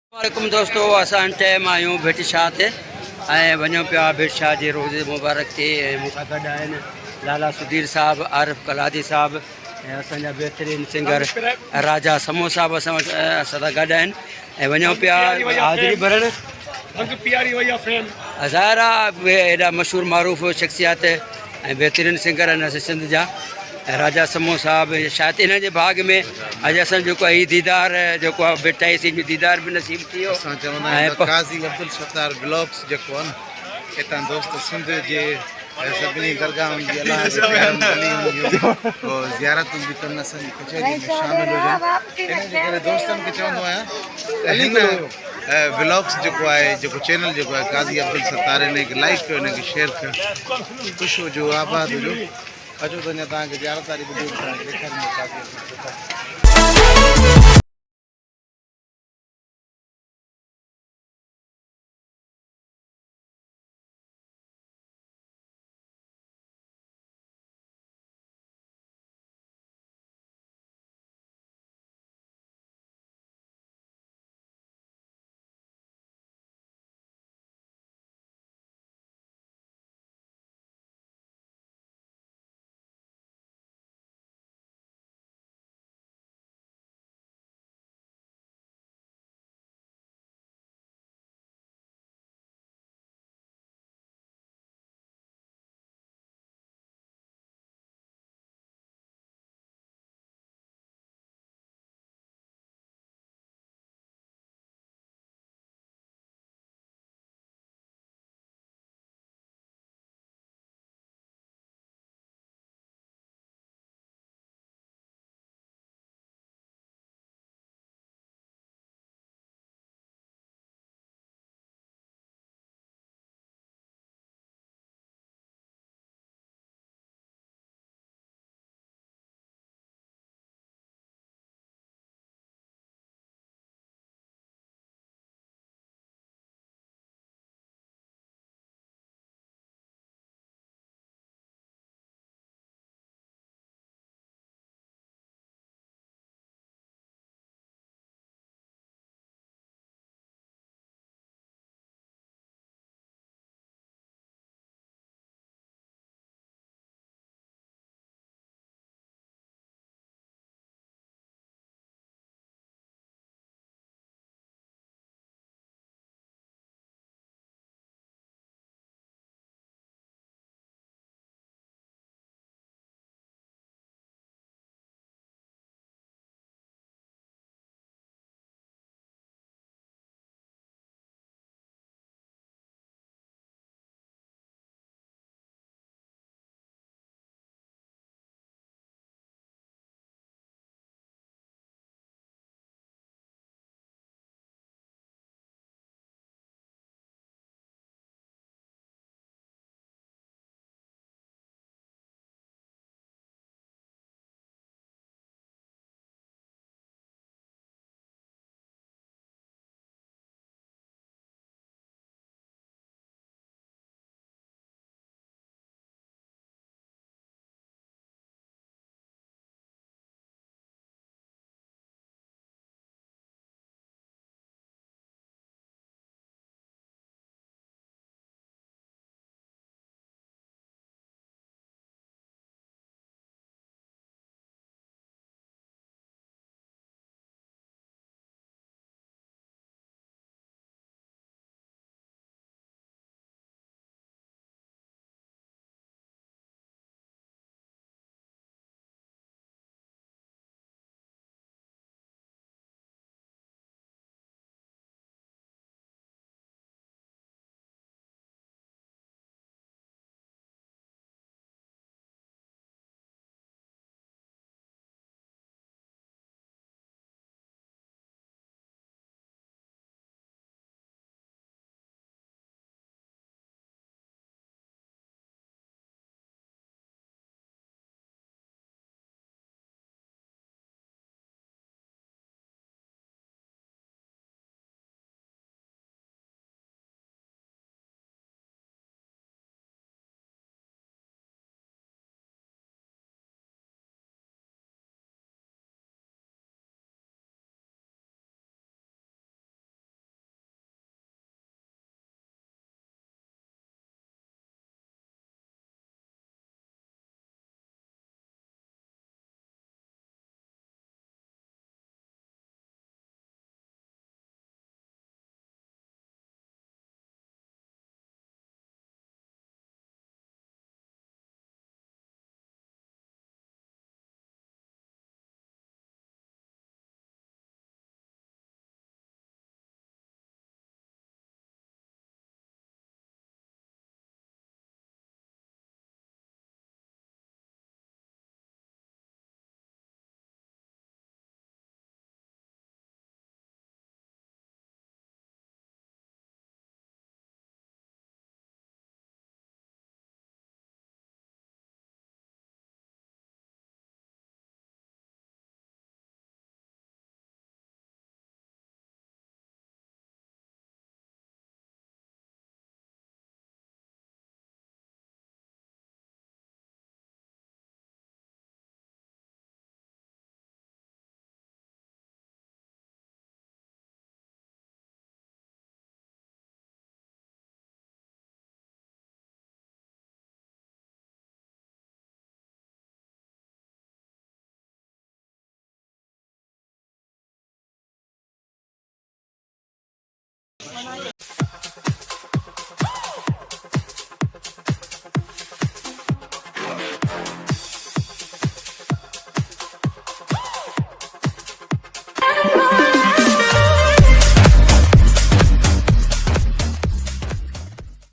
वालेकुम दोस्तों, असां टाइम आहियूं भिट शाह ते ऐं वञूं पिया भिट शाह जे रोज़े मुबारक ते। मूंसां गॾु आहिनि लाला सुधीर साहब, आरिफ कलादी साहब ऐं असांजा बहितरीनु सिंगर राजा समूह साहब असां सां गॾु आहिनि ऐं वञूं पिया हाज़िरी भरण। हज़ारा एॾा मशहूरु मरूफ़ शख़्सियात ऐं बहितरीनु सिंगर आहिनि असां सिंध जा। राजा समूह साहब शायदि इन जे बाग़ में अॼु असां जेको आहे दीदार जेको आहे भिटाई सिंह जो दीदार बि नसीबु थी वियो। असां चवंदा आहियूं काज़ी अब्दुल सत्तार ब्लॉग्स जेको आहे न, हितां दोस्त सिंध जे सभिनी दरगाहनि जी अलाह जे प्यारनि गलियुनि जूं ज़ियारतूं बि कनि, असांजी कचहरी में शामिलु हुजनि। इन जे करे दोस्तनि खे चवंदो आहियां त हिन ब्लॉग्स जेको आहे, जेको चैनल जेको आहे काज़ी अब्दुल सत्तार, हिनखे लाइक कयो, हिनखे शेयर कयो। ख़ुशि हुजो, आबाद हुजो। अचो त अञा तव्हांखे ज़ियारत वारी वीडियो ॾेखारींदो काज़ी अब्दुल सत्तार।